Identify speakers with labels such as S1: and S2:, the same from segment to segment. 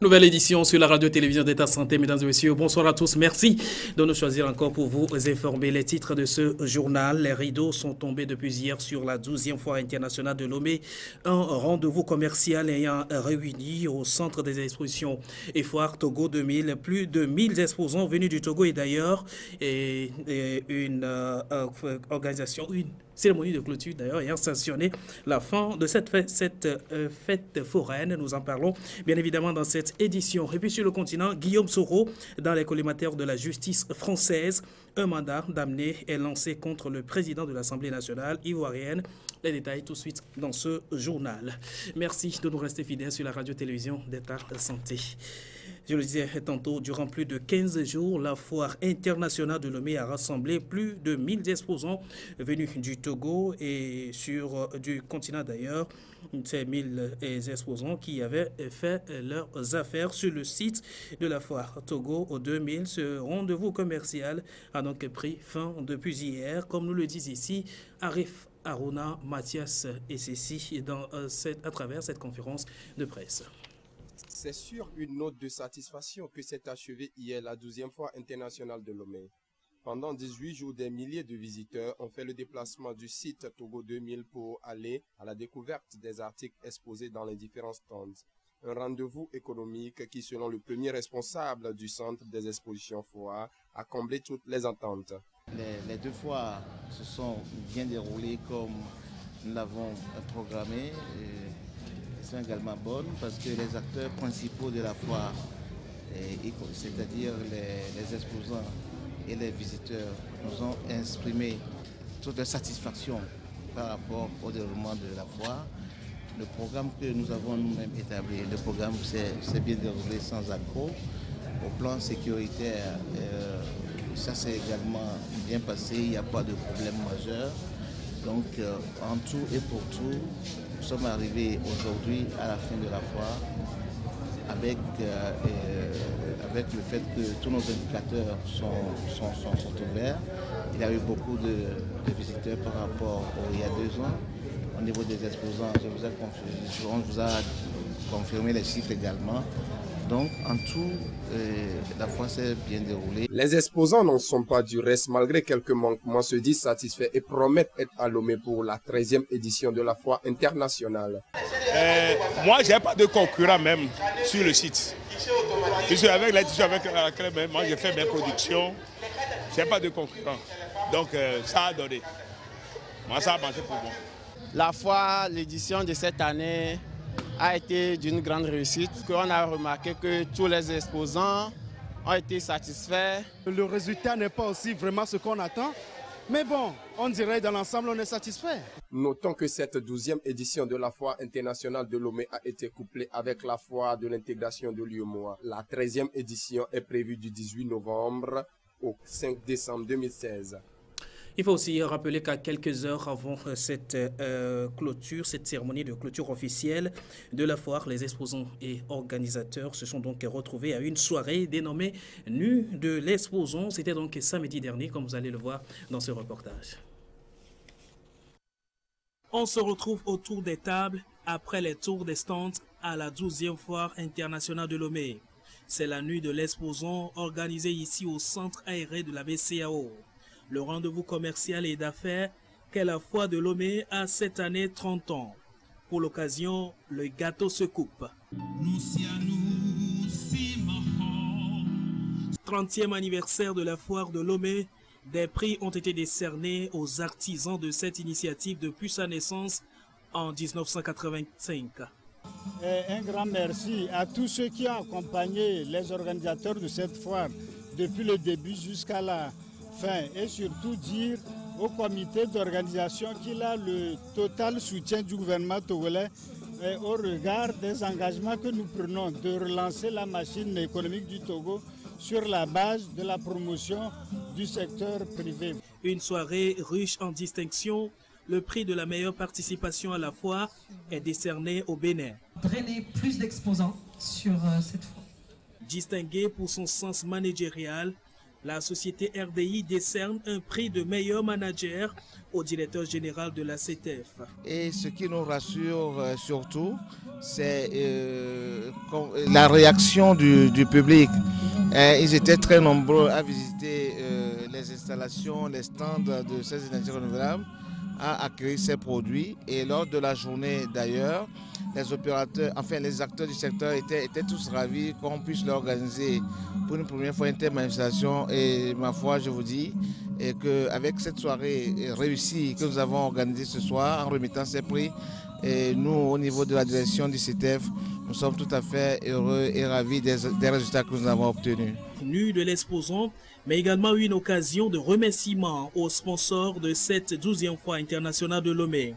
S1: Nouvelle édition sur la radio-télévision d'État Santé, mesdames et messieurs. Bonsoir à tous. Merci de nous choisir encore pour vous informer. Les titres de ce journal. Les rideaux sont tombés depuis hier sur la 12e foire internationale de Lomé. Un rendez-vous commercial ayant réuni au centre des expositions et foire Togo 2000. Plus de 1000 exposants venus du Togo et d'ailleurs une organisation, une cérémonie de clôture d'ailleurs ayant sanctionné la fin de cette fête foraine. Nous en parlons bien évidemment dans cette édition. Et puis sur le continent, Guillaume Soro, dans les collimateurs de la justice française, un mandat d'amener est lancé contre le président de l'Assemblée nationale ivoirienne. Les détails tout de suite dans ce journal. Merci de nous rester fidèles sur la radio-télévision d'État Santé. Je le disais tantôt, durant plus de 15 jours, la foire internationale de Lomé a rassemblé plus de 1000 exposants venus du Togo et du continent d'ailleurs. Ces 1000 exposants qui avaient fait leurs affaires sur le site de la foire Togo au 2000. Ce rendez-vous commercial a donc pris fin depuis hier, comme nous le disent ici Arif Aruna, Mathias et Cécile à travers cette conférence de presse.
S2: C'est sur une note de satisfaction que s'est achevée hier la 12e foire internationale de Lomé. Pendant 18 jours, des milliers de visiteurs ont fait le déplacement du site Togo 2000 pour aller à la découverte des articles exposés dans les différents stands. Un rendez-vous économique qui, selon le premier responsable du centre des expositions foire, a comblé toutes les attentes.
S3: Les deux foires se sont bien déroulées comme nous l'avons programmé. Sont également bonnes parce que les acteurs principaux de la foire, c'est-à-dire les exposants et les visiteurs, nous ont exprimé toute leur satisfaction par rapport au déroulement de la foire. Le programme que nous avons nous-mêmes établi, le programme s'est bien déroulé sans accroc. Au plan sécuritaire, ça s'est également bien passé, il n'y a pas de problème majeur. Donc en tout et pour tout, nous sommes arrivés aujourd'hui à la fin de la foire avec le fait que tous nos indicateurs sont ouverts. Il y a eu beaucoup de visiteurs par rapport il y a 2 ans. Au niveau des exposants, on vous a confirmé les chiffres également. Donc, en tout, la foire s'est bien déroulée.
S2: Les exposants n'en sont pas du reste, malgré quelques manquements, se disent satisfaits et promettent être à Lomé pour la 13e édition de la foire internationale.
S4: Moi, je n'ai pas de concurrent même sur le site. Je suis avec l'édition avec laquelle même, moi, j'ai fait mes productions. Je n'ai pas de concurrent. Donc, ça a donné. Moi, ça a marché pour moi.
S5: La foire, l'édition de cette année a été d'une grande réussite. On a remarqué que tous les exposants ont été satisfaits.
S6: Le résultat n'est pas aussi vraiment ce qu'on attend, mais bon, on dirait dans l'ensemble on est satisfait.
S2: Notons que cette 12e édition de la foire internationale de Lomé a été couplée avec la foire de l'intégration de l'UEMOA. La 13e édition est prévue du 18 novembre au 5 décembre 2016.
S1: Il faut aussi rappeler qu'à quelques heures avant cette clôture, cette cérémonie de clôture officielle de la foire, les exposants et organisateurs se sont donc retrouvés à une soirée dénommée Nuit de l'exposant. C'était donc samedi dernier, comme vous allez le voir dans ce reportage. On se retrouve autour des tables après les tours des stands à la 12e foire internationale de Lomé. C'est la Nuit de l'exposant organisée ici au centre aéré de la BCAO. Le rendez-vous commercial et d'affaires qu'est la foire de Lomé a cette année 30 ans. Pour l'occasion, le gâteau se coupe. 30e anniversaire de la foire de Lomé, des prix ont été décernés aux artisans de cette initiative depuis sa naissance en 1985.
S7: Un grand merci à tous ceux qui ont accompagné les organisateurs de cette foire depuis le début jusqu'à la fin et surtout dire au comité d'organisation qu'il a le total soutien du gouvernement togolais au regard des engagements que nous prenons de relancer la machine économique du Togo sur la base de la promotion du secteur privé.
S1: Une soirée riche en distinctions. Le prix de la meilleure participation à la foire est décerné au Bénin.
S8: Drainer plus d'exposants sur cette foire.
S1: Distingué pour son sens managérial, La société RDI décerne un prix de meilleur manager au directeur général de la CETEF.
S3: Et ce qui nous rassure surtout, c'est la réaction du public. Ils étaient très nombreux à visiter les installations, les stands de ces énergies renouvelables, à accueillir ces produits. Et lors de la journée d'ailleurs, les opérateurs, enfin les acteurs du secteur étaient tous ravis qu'on puisse l'organiser pour une première fois une telle manifestation. Et ma foi, je vous dis qu'avec cette soirée réussie que nous avons organisée ce soir en remettant ces prix, et nous, au niveau de la direction du CETEF, nous sommes tout à fait heureux et ravis des résultats que nous avons obtenus.
S1: Nu de l'exposant, mais également une occasion de remerciement aux sponsors de cette 12e foire internationale de Lomé.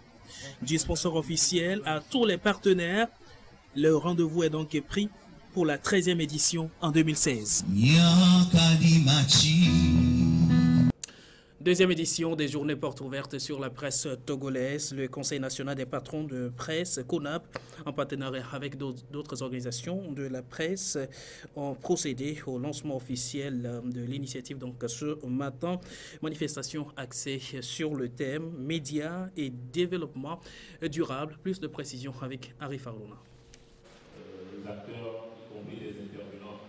S1: Du sponsor officiel à tous les partenaires, le rendez-vous est donc pris pour la 13e édition en 2016. Deuxième édition des journées portes ouvertes sur la presse togolaise. Le Conseil national des patrons de presse, CONAP, en partenariat avec d'autres organisations de la presse, ont procédé au lancement officiel de l'initiative donc ce matin. Manifestation axée sur le thème médias et développement durable. Plus de précisions avec Arif Arlouna.
S8: Les acteurs, y compris les intervenants.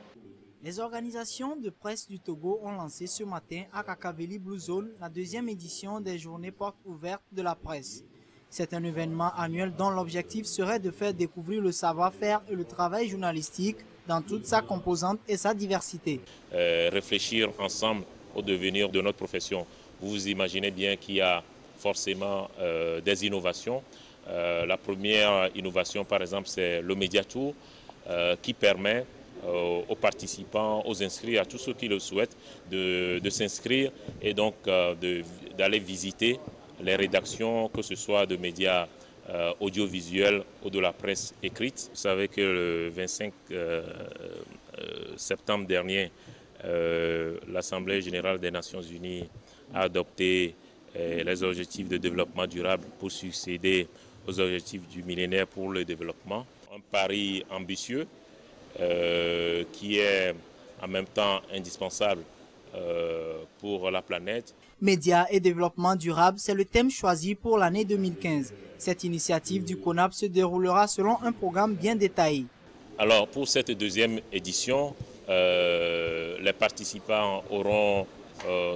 S9: Les organisations de presse du Togo ont lancé ce matin à Kakaveli Blue Zone la deuxième édition des journées portes ouvertes de la presse. C'est un événement annuel dont l'objectif serait de faire découvrir le savoir-faire et le travail journalistique dans toute sa composante et sa diversité.
S8: Réfléchir ensemble au devenir de notre profession. Vous imaginez bien qu'il y a forcément des innovations. La première innovation, par exemple, c'est le Media Tour qui permet aux participants, aux inscrits, à tous ceux qui le souhaitent, de s'inscrire et donc d'aller visiter les rédactions, que ce soit de médias audiovisuels ou de la presse écrite. Vous savez que le 25 septembre dernier, l'Assemblée générale des Nations unies a adopté les objectifs de développement durable pour succéder aux objectifs du millénaire pour le développement. Un pari ambitieux qui est en même temps indispensable pour la planète.
S9: Médias et développement durable, c'est le thème choisi pour l'année 2015. Cette initiative du CONAP se déroulera selon un programme bien détaillé.
S8: Alors pour cette deuxième édition, les participants auront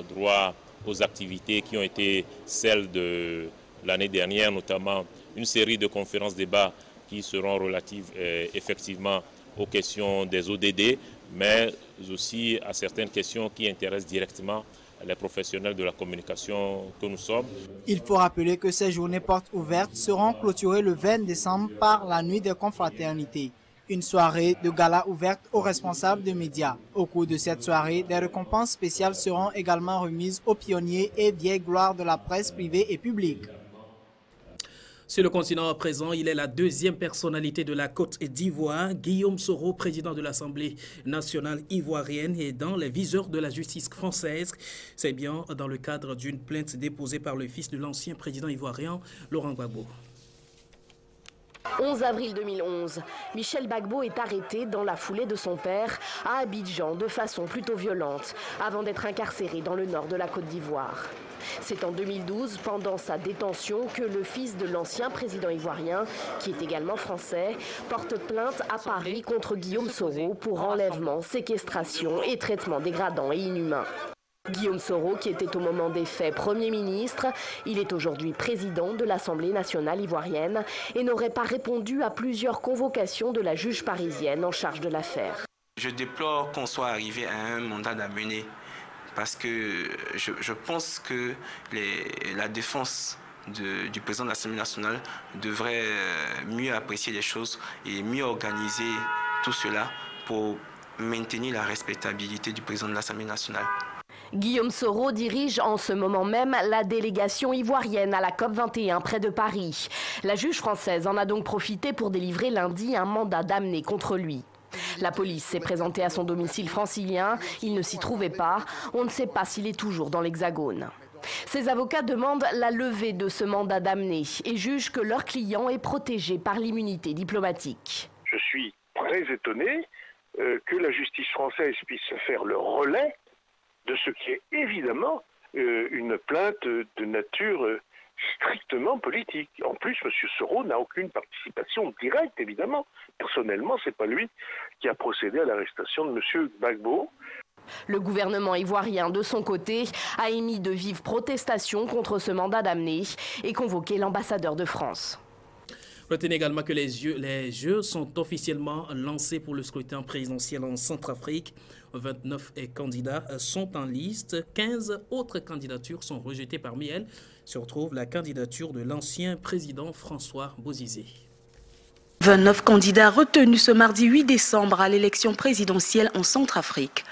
S8: droit aux activités qui ont été celles de l'année dernière, notamment une série de conférences-débats qui seront relatives effectivement aux questions des ODD, mais aussi à certaines questions qui intéressent directement les professionnels de la communication que nous sommes.
S9: Il faut rappeler que ces journées portes ouvertes seront clôturées le 20 décembre par la nuit des confraternités, une soirée de gala ouverte aux responsables de médias. Au cours de cette soirée, des récompenses spéciales seront également remises aux pionniers et vieilles gloires de la presse privée et publique.
S1: Sur le continent à présent, il est la deuxième personnalité de la Côte d'Ivoire. Guillaume Soro, président de l'Assemblée nationale ivoirienne, est dans les viseurs de la justice française. C'est bien dans le cadre d'une plainte déposée par le fils de l'ancien président ivoirien, Laurent Gbagbo.
S10: 11 avril 2011, Michel Gbagbo est arrêté dans la foulée de son père à Abidjan de façon plutôt violente, avant d'être incarcéré dans le nord de la Côte d'Ivoire. C'est en 2012, pendant sa détention, que le fils de l'ancien président ivoirien, qui est également français, porte plainte à Paris contre Guillaume Soro pour enlèvement, séquestration et traitement dégradant et inhumain. Guillaume Soro, qui était au moment des faits Premier ministre, il est aujourd'hui président de l'Assemblée nationale ivoirienne et n'aurait pas répondu à plusieurs convocations de la juge parisienne en charge de l'affaire.
S11: Je déplore qu'on soit arrivé à un mandat d'amener parce que je pense que la défense du président de l'Assemblée nationale devrait mieux apprécier les choses et mieux organiser tout cela pour maintenir la respectabilité du président de l'Assemblée nationale.
S10: Guillaume Soro dirige en ce moment même la délégation ivoirienne à la COP21 près de Paris. La juge française en a donc profité pour délivrer lundi un mandat d'amener contre lui. La police s'est présentée à son domicile francilien, il ne s'y trouvait pas, on ne sait pas s'il est toujours dans l'Hexagone. Ses avocats demandent la levée de ce mandat d'amener et jugent que leur client est protégé par l'immunité diplomatique.
S12: Je suis très étonné que la justice française puisse faire le relais de ce qui est évidemment une plainte de nature strictement politique. En plus, M. Soro n'a aucune participation directe, évidemment. Personnellement, ce n'est pas lui qui a procédé à l'arrestation de M. Gbagbo.
S10: Le gouvernement ivoirien, de son côté, a émis de vives protestations contre ce mandat d'amener et convoqué l'ambassadeur de France.
S1: Retenez également que les Jeux sont officiellement lancés pour le scrutin présidentiel en Centrafrique. 29 candidats sont en liste. 15 autres candidatures sont rejetées. Parmi elles se retrouve la candidature de l'ancien président François Bozizé.
S13: 29 candidats retenus ce mardi 8 décembre à l'élection présidentielle en Centrafrique.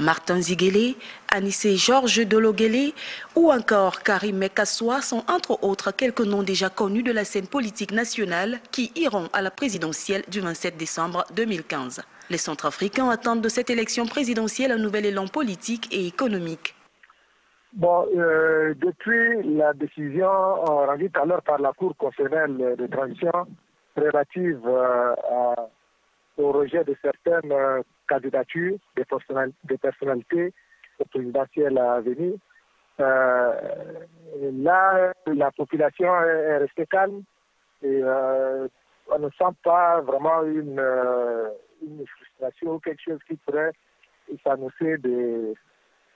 S13: Martin Ziguélé, Anissé Georges Dologuélé ou encore Karim Mekassoua sont entre autres quelques noms déjà connus de la scène politique nationale qui iront à la présidentielle du 27 décembre 2015. Les Centrafricains attendent de cette élection présidentielle un nouvel élan politique et économique.
S14: Depuis la décision rendue tout à l'heure par la Cour constitutionnelle de transition relative au rejet de certaines candidatures des personnalités présidentielles à venir. Là, la population est restée calme et on ne sent pas vraiment une frustration ou quelque chose qui pourrait s'annoncer de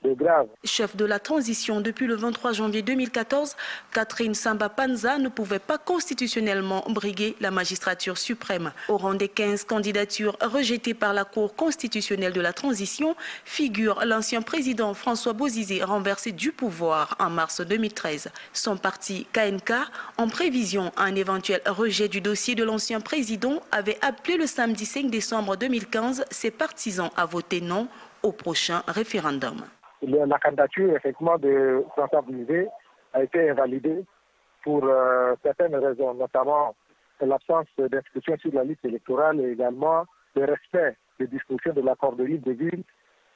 S14: grave.
S13: Chef de la transition depuis le 23 janvier 2014, Catherine Samba Panza ne pouvait pas constitutionnellement briguer la magistrature suprême. Au rang des 15 candidatures rejetées par la Cour constitutionnelle de la transition figure l'ancien président François Bozizé renversé du pouvoir en mars 2013. Son parti KNK, en prévision à un éventuel rejet du dossier de l'ancien président, avait appelé le samedi 5 décembre 2015 ses partisans à voter non au prochain référendum.
S14: La candidature, effectivement, de François Bozizé a été invalidée pour certaines raisons, notamment l'absence d'inscription sur la liste électorale et également le respect des dispositions de l'accord de Libreville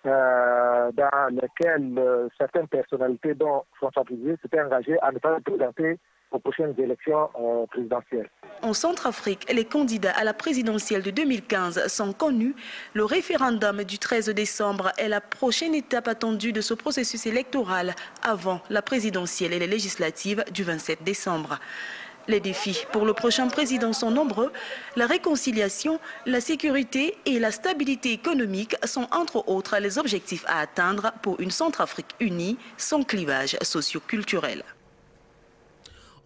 S14: dans lesquelles certaines personnalités, dont François Bozizé, s'étaient engagées à ne pas se présenter aux prochaines élections présidentielles.
S13: En Centrafrique, les candidats à la présidentielle de 2015 sont connus. Le référendum du 13 décembre est la prochaine étape attendue de ce processus électoral avant la présidentielle et les législatives du 27 décembre. Les défis pour le prochain président sont nombreux. La réconciliation, la sécurité et la stabilité économique sont entre autres les objectifs à atteindre pour une Centrafrique unie sans clivage socio-culturel.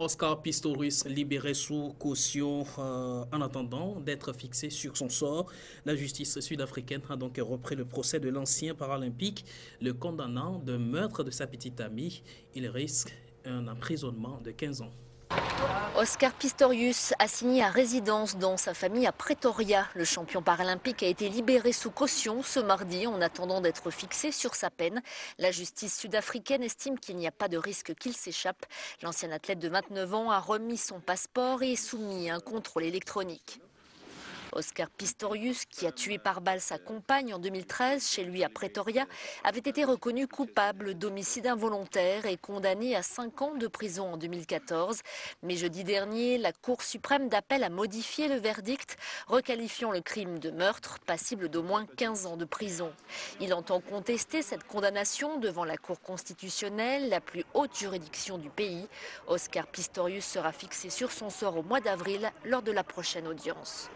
S1: Oscar Pistorius libéré sous caution en attendant d'être fixé sur son sort. La justice sud-africaine a donc repris le procès de l'ancien paralympique, le condamnant de meurtre de sa petite amie. Il risque un emprisonnement de 15 ans.
S15: Oscar Pistorius a signé à résidence dans sa famille à Pretoria. Le champion paralympique a été libéré sous caution ce mardi en attendant d'être fixé sur sa peine. La justice sud-africaine estime qu'il n'y a pas de risque qu'il s'échappe. L'ancien athlète de 29 ans a remis son passeport et est soumis à un contrôle électronique. Oscar Pistorius, qui a tué par balle sa compagne en 2013 chez lui à Pretoria, avait été reconnu coupable d'homicide involontaire et condamné à 5 ans de prison en 2014. Mais jeudi dernier, la Cour suprême d'appel a modifié le verdict, requalifiant le crime de meurtre, passible d'au moins 15 ans de prison. Il entend contester cette condamnation devant la Cour constitutionnelle, la plus haute juridiction du pays. Oscar Pistorius sera fixé sur son sort au mois d'avril lors de la prochaine audience.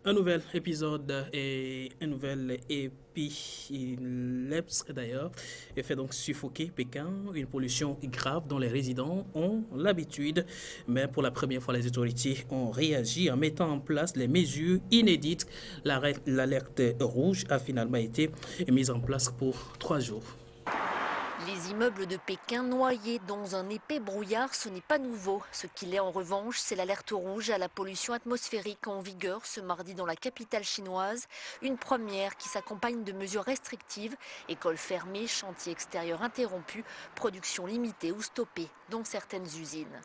S1: Un nouvel épisode et un nouvel épilepsie d'ailleurs fait donc suffoquer Pékin, une pollution grave dont les résidents ont l'habitude. Mais pour la première fois, les autorités ont réagi en mettant en place les mesures inédites. L'alerte rouge a finalement été mise en place pour 3 jours.
S15: Les immeubles de Pékin noyés dans un épais brouillard, ce n'est pas nouveau. Ce qu'il est en revanche, c'est l'alerte rouge à la pollution atmosphérique en vigueur ce mardi dans la capitale chinoise. Une première qui s'accompagne de mesures restrictives, écoles fermées, chantiers extérieurs interrompus, production limitée ou stoppée dans certaines usines.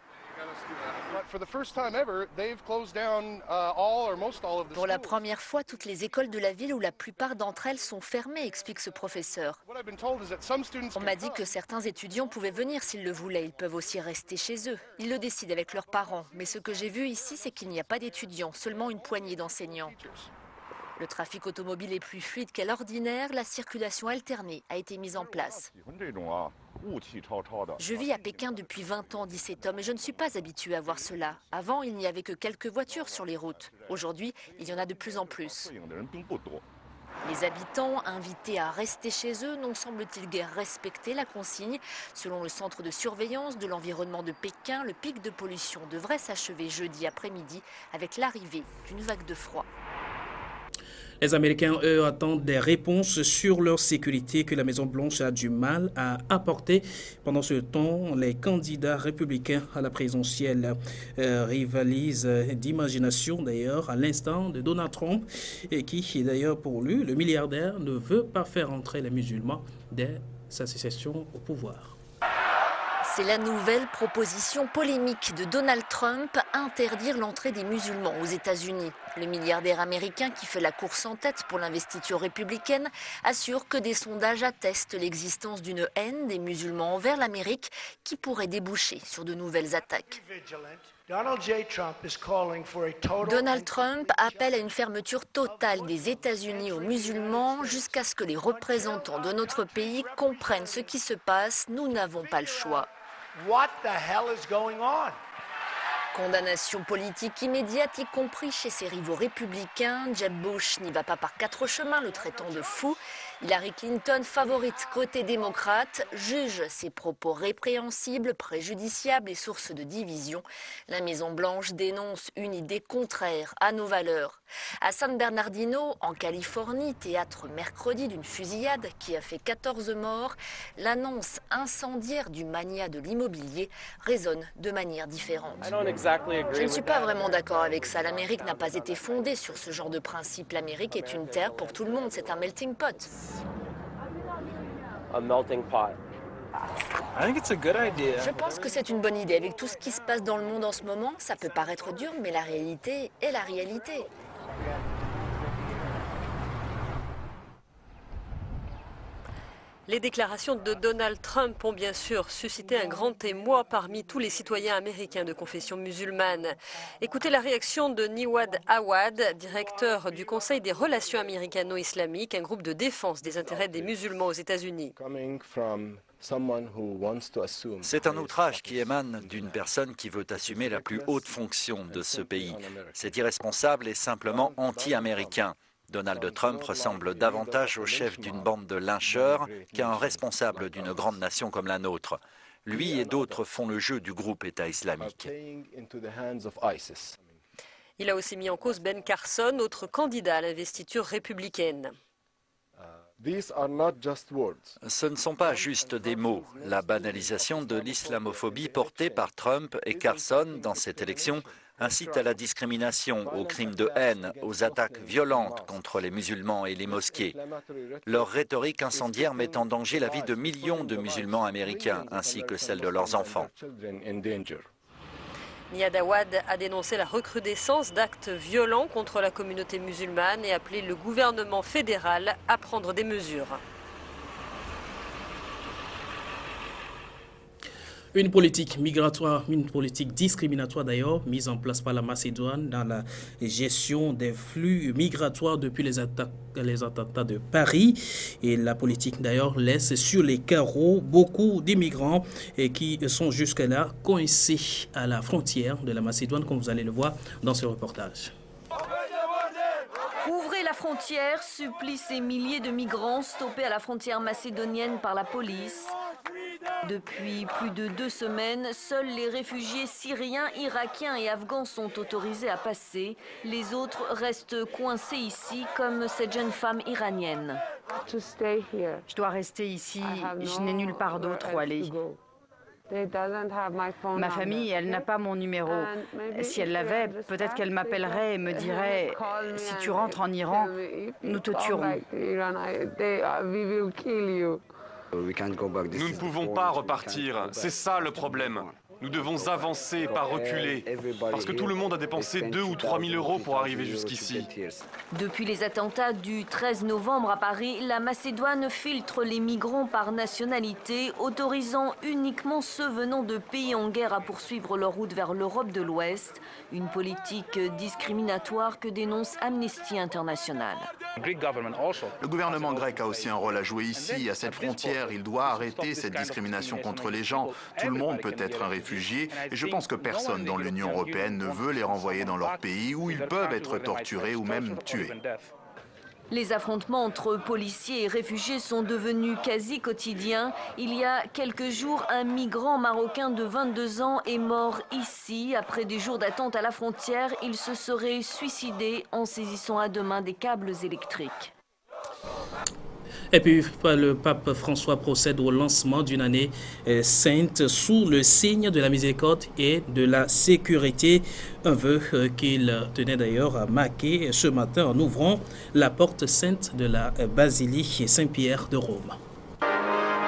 S15: Pour la première fois, toutes les écoles de la ville ou la plupart d'entre elles sont fermées, explique ce professeur. On m'a dit que certains étudiants pouvaient venir s'ils le voulaient. Ils peuvent aussi rester chez eux. Ils le décident avec leurs parents. Mais ce que j'ai vu ici, c'est qu'il n'y a pas d'étudiants, seulement une poignée d'enseignants. Le trafic automobile est plus fluide qu'à l'ordinaire, la circulation alternée a été mise en place. Je vis à Pékin depuis 20 ans, dit cet homme, et je ne suis pas habitué à voir cela. Avant, il n'y avait que quelques voitures sur les routes. Aujourd'hui, il y en a de plus en plus. Les habitants, invités à rester chez eux, n'ont semble-t-il guère respecté la consigne. Selon le centre de surveillance de l'environnement de Pékin, le pic de pollution devrait s'achever jeudi après-midi avec l'arrivée d'une vague de froid.
S1: Les Américains, eux, attendent des réponses sur leur sécurité que la Maison-Blanche a du mal à apporter. Pendant ce temps, les candidats républicains à la présidentielle rivalisent d'imagination, d'ailleurs, à l'instant de Donald Trump, et qui, d'ailleurs, pour lui, le milliardaire ne veut pas faire entrer les musulmans dès sa succession au pouvoir.
S15: C'est la nouvelle proposition polémique de Donald Trump, interdire l'entrée des musulmans aux États-Unis. Le milliardaire américain qui fait la course en tête pour l'investiture républicaine assure que des sondages attestent l'existence d'une haine des musulmans envers l'Amérique qui pourrait déboucher sur de nouvelles attaques. Donald Trump appelle à une fermeture totale des États-Unis aux musulmans jusqu'à ce que les représentants de notre pays comprennent ce qui se passe. Nous n'avons pas le choix.
S16: What the hell is going on?
S15: Condamnation politique immédiate, y compris chez ses rivaux républicains. Jeb Bush n'y va pas par quatre chemins, le traitant de fou. Hillary Clinton, favorite côté démocrate, juge ses propos répréhensibles, préjudiciables et source de division. La Maison-Blanche dénonce une idée contraire à nos valeurs. À San Bernardino, en Californie, théâtre mercredi d'une fusillade qui a fait 14 morts, l'annonce incendiaire du mania de l'immobilier résonne de manière différente. Je ne suis pas vraiment d'accord avec ça. L'Amérique n'a pas été fondée sur ce genre de principe. L'Amérique est une terre pour tout le monde, c'est un melting pot. Je pense que c'est une bonne idée. Avec tout ce qui se passe dans le monde en ce moment, ça peut paraître dur, mais la réalité est la réalité.
S17: Les déclarations de Donald Trump ont bien sûr suscité un grand émoi parmi tous les citoyens américains de confession musulmane. Écoutez la réaction de Niwad Awad, directeur du Conseil des relations américano-islamiques, un groupe de défense des intérêts des musulmans aux États-Unis.
S18: C'est un outrage qui émane d'une personne qui veut assumer la plus haute fonction de ce pays. C'est irresponsable et simplement anti-américain. Donald Trump ressemble davantage au chef d'une bande de lyncheurs qu'à un responsable d'une grande nation comme la nôtre. Lui et d'autres font le jeu du groupe État islamique.
S17: Il a aussi mis en cause Ben Carson, autre candidat à l'investiture républicaine.
S18: Ce ne sont pas juste des mots. La banalisation de l'islamophobie portée par Trump et Carson dans cette élection incite à la discrimination, aux crimes de haine, aux attaques violentes contre les musulmans et les mosquées. Leur rhétorique incendiaire met en danger la vie de millions de musulmans américains ainsi que celle de leurs enfants.
S17: Niwad Awad a dénoncé la recrudescence d'actes violents contre la communauté musulmane et appelé le gouvernement fédéral à prendre des mesures.
S1: Une politique migratoire, une politique discriminatoire d'ailleurs, mise en place par la Macédoine dans la gestion des flux migratoires depuis les attentats de Paris. Et la politique d'ailleurs laisse sur les carreaux beaucoup d'immigrants qui sont jusque-là coincés à la frontière de la Macédoine, comme vous allez le voir dans ce reportage.
S19: Ouvrez la frontière, supplie ces milliers de migrants stoppés à la frontière macédonienne par la police. Depuis plus de 2 semaines, seuls les réfugiés syriens, irakiens et afghans sont autorisés à passer. Les autres restent coincés ici, comme cette jeune femme iranienne.
S20: Je dois rester ici, je n'ai nulle part d'autre où aller. Ma famille, elle n'a pas mon numéro. Si elle l'avait, peut-être qu'elle m'appellerait et me dirait « Si tu rentres en Iran, nous te tuerons ».
S21: Nous ne pouvons pas repartir, c'est ça le problème. Nous devons avancer, pas reculer, parce que tout le monde a dépensé 2 ou 3 000 euros pour arriver jusqu'ici.
S19: Depuis les attentats du 13 novembre à Paris, la Macédoine filtre les migrants par nationalité, autorisant uniquement ceux venant de pays en guerre à poursuivre leur route vers l'Europe de l'Ouest. Une politique discriminatoire que dénonce Amnesty International.
S22: Le gouvernement grec a aussi un rôle à jouer ici. À cette frontière, il doit arrêter cette discrimination contre les gens. Tout le monde peut être un réfugié et je pense que personne dans l'Union européenne ne veut les renvoyer dans leur pays où ils peuvent être torturés ou même tués.
S19: Les affrontements entre policiers et réfugiés sont devenus quasi quotidiens. Il y a quelques jours, un migrant marocain de 22 ans est mort ici. Après des jours d'attente à la frontière, il se serait suicidé en saisissant à deux mains des câbles électriques.
S1: Et puis, le pape François procède au lancement d'une année sainte sous le signe de la miséricorde et de la sécurité. Un vœu qu'il tenait d'ailleurs à marquer ce matin en ouvrant la porte sainte de la basilique Saint-Pierre de Rome.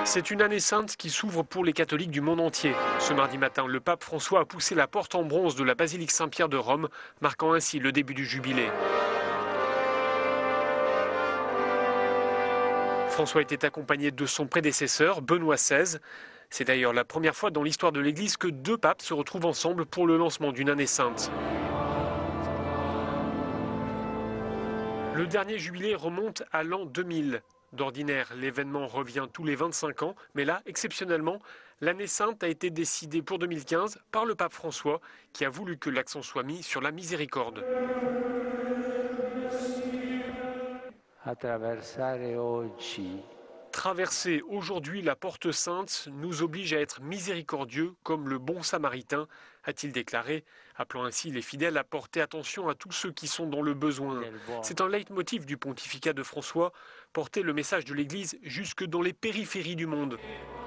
S23: C'est une année sainte qui s'ouvre pour les catholiques du monde entier. Ce mardi matin, le pape François a poussé la porte en bronze de la basilique Saint-Pierre de Rome, marquant ainsi le début du jubilé. François était accompagné de son prédécesseur, Benoît XVI. C'est d'ailleurs la première fois dans l'histoire de l'Église que deux papes se retrouvent ensemble pour le lancement d'une année sainte. Le dernier jubilé remonte à l'an 2000. D'ordinaire, l'événement revient tous les 25 ans, mais là, exceptionnellement, l'année sainte a été décidée pour 2015 par le pape François, qui a voulu que l'accent soit mis sur la miséricorde. Traverser aujourd'hui la porte sainte nous oblige à être miséricordieux comme le bon samaritain, a-t-il déclaré, appelant ainsi les fidèles à porter attention à tous ceux qui sont dans le besoin. C'est un leitmotiv du pontificat de François, porter le message de l'Église jusque dans les périphéries du monde.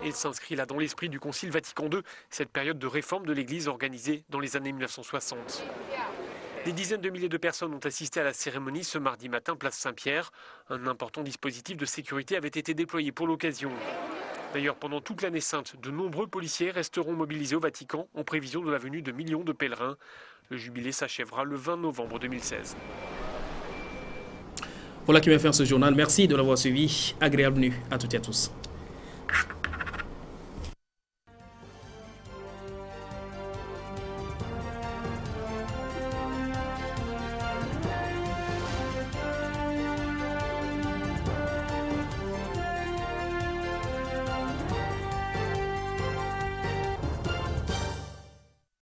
S23: Et il s'inscrit là dans l'esprit du Concile Vatican II, cette période de réforme de l'Église organisée dans les années 1960. Des dizaines de milliers de personnes ont assisté à la cérémonie ce mardi matin, place Saint-Pierre. Un important dispositif de sécurité avait été déployé pour l'occasion. D'ailleurs, pendant toute l'année sainte, de nombreux policiers resteront mobilisés au Vatican en prévision de la venue de millions de pèlerins. Le jubilé s'achèvera le 20 novembre 2016.
S1: Voilà qui va faire ce journal. Merci de l'avoir suivi. Agréable nuit à toutes et à tous.